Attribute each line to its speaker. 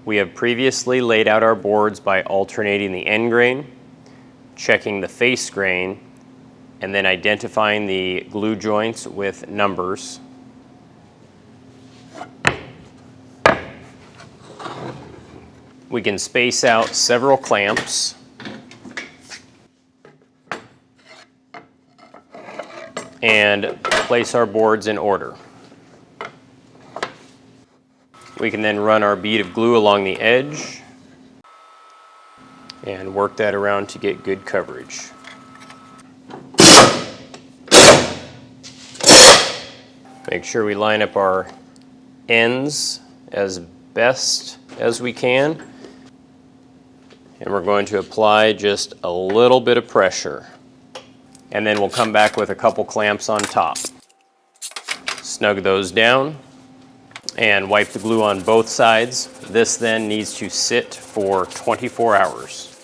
Speaker 1: We have previously laid out our boards by alternating the end grain, checking the face grain, and then identifying the glue joints with numbers. We can space out several clamps and place our boards in order. We can then run our bead of glue along the edge and work that around to get good coverage. Make sure we line up our ends as best as we can. And we're going to apply just a little bit of pressure. And then we'll come back with a couple clamps on top. Snug those down and wipe the glue on both sides. This then needs to sit for 24 hours.